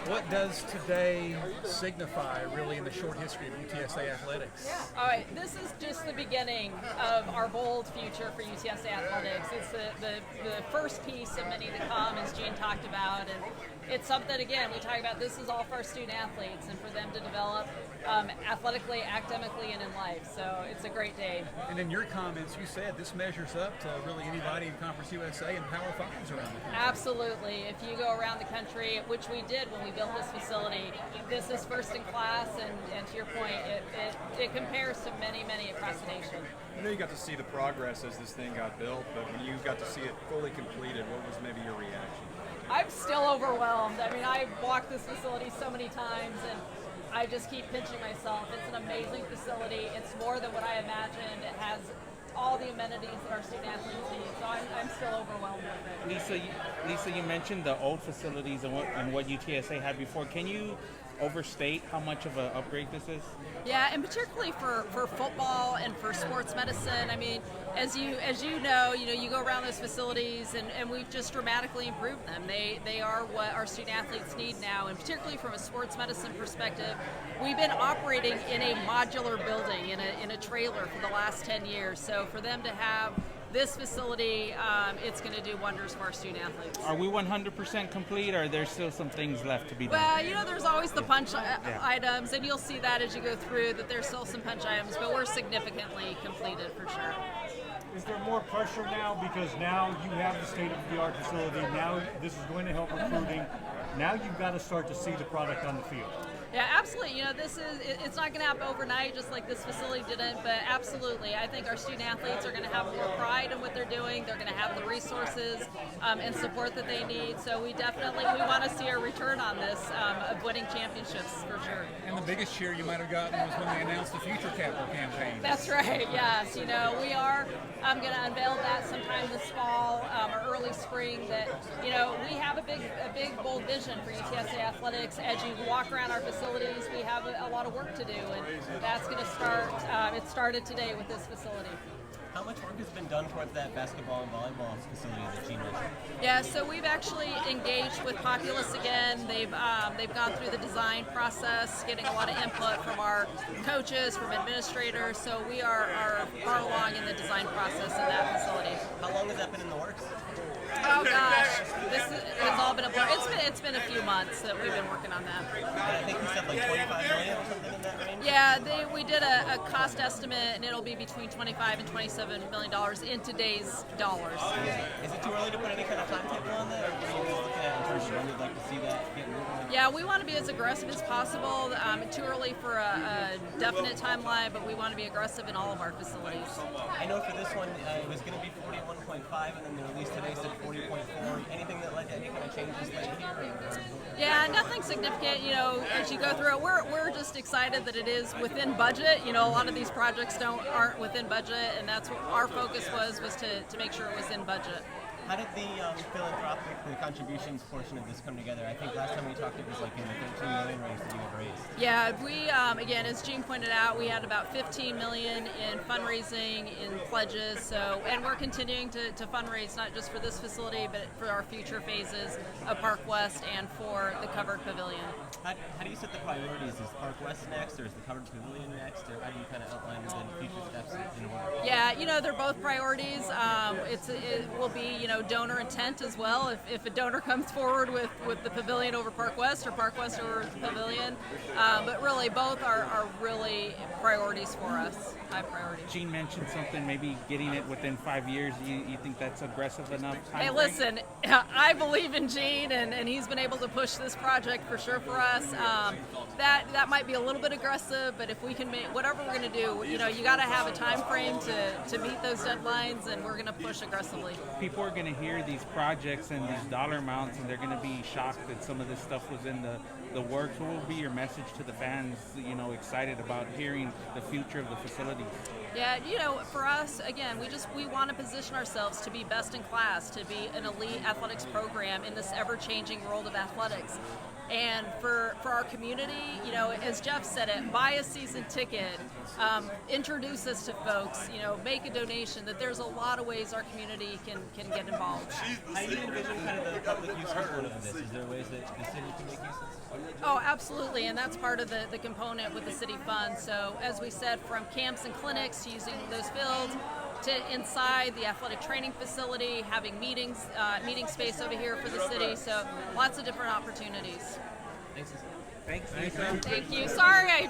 What does today signify, really, in the short history of UTSA athletics? All right, this is just the beginning of our bold future for UTSA athletics. It's the first piece of many to come, as Gene talked about, and it's something, again, we talk about this is all for our student athletes and for them to develop athletically, academically, and in life. So it's a great day. And in your comments, you said this measures up to really anybody in Conference USA and Power Fives around the country. Absolutely. If you go around the country, which we did when we built this facility, this is first in class, and to your point, it compares to many across the nation. I know you got to see the progress as this thing got built, but when you got to see it fully completed, what was maybe your reaction? I'm still overwhelmed. I mean, I've walked this facility so many times, and I just keep pinching myself. It's an amazing facility. It's more than what I imagined. It has all the amenities that our student athletes need, so I'm still overwhelmed with it. Lisa, you mentioned the old facilities and what UTSA had before. Can you overstate how much of an upgrade this is? Yeah, and particularly for football and for sports medicine. I mean, as you know, you go around those facilities and we've just dramatically improved them. They are what our student athletes need now, and particularly from a sports medicine perspective, we've been operating in a modular building, in a trailer for the last 10 years. So for them to have this facility, it's going to do wonders for our student athletes. Are we 100% complete, or are there still some things left to be done? Well, there's always the punch items, and you'll see that as you go through, that there's still some punch items, but we're significantly completed for sure. Is there more pressure now because now you have the state-of-the-art facility, now this is going to help recruiting, now you've got to start to see the product on the field? Yeah, absolutely. It's not going to happen overnight, just like this facility didn't, but absolutely. I think our student athletes are going to have more pride in what they're doing. They're going to have the resources and support that they need. So we want to see a return on this of winning championships for sure. And the biggest cheer you might have gotten was when they announced the Future Capital campaign. That's right. Yes. We are going to unveil that sometime this fall or early spring. That we have a big bold vision for UTSA athletics. As you walk around our facilities, we have a lot of work to do, and that's going to start. It started today with this facility. How much work has been done towards that basketball and volleyball facility that Gene mentioned? Yeah, so we've actually engaged with Populous again. They've gone through the design process, getting a lot of input from our coaches, from administrators. So we are far along in the design process of that facility. How long has that been in the works? Oh gosh, it's all been a blur. It's been a few months that we've been working on that. I think you said like $25 million or something in that range? Yeah, we did a cost estimate, and it'll be between $25 and $27 million in today's dollars. Is it too early to put any kind of timetable on that, or are you looking at in terms of when you'd like to see that get moving? Yeah, we want to be as aggressive as possible. Too early for a definite timeline, but we want to be aggressive in all of our facilities. I know for this one, it was going to be 41.5, and then the release today said 40.4. Anything that led to any kind of changes late here? Yeah, nothing significant. As you go through it, we're just excited that it is within budget. A lot of these projects aren't within budget, and that's what our focus was to make sure it was in budget. How did the philanthropic contributions portion of this come together? I think last time we talked, it was like in the $13 million range that you had raised. Yeah, we again, as Gene pointed out, we had about $15 million in fundraising, in pledges. So, and we're continuing to fundraise not just for this facility, but for our future phases of Park West and for the covered pavilion. How do you set the priorities? Is Park West next, or is the covered pavilion next, or how do you kind of outline the future steps in order? Yeah, they're both priorities. It will be donor intent as well. If a donor comes forward with the pavilion over Park West or Park West over the pavilion, but really both are really priorities for us. High priority. Gene mentioned something, maybe getting it within 5 years. You think that's aggressive enough? Hey, listen, I believe in Gene, and he's been able to push this project for sure for us. That might be a little bit aggressive, but if we can make whatever we're going to do, you got to have a time frame to meet those deadlines, and we're going to push aggressively. People are going to hear these projects and these dollar amounts, and they're going to be shocked that some of this stuff was in the works. What will be your message to the fans, excited about hearing the future of the facilities? Yeah, for us, again, we want to position ourselves to be best in class, to be an elite athletics program in this ever-changing world of athletics. And for our community, as Jeff said it, buy a season ticket, introduce us to folks, make a donation, that there's a lot of ways our community can get involved. How do you envision kind of the public use component of this? Is there ways that the city can make use of this? Oh, absolutely, and that's part of the component with the city fund. So as we said, from camps and clinics, using those fields, to inside the athletic training facility, having meeting space over here for the city. So lots of different opportunities. Thanks. Thanks. Thank you. Sorry, I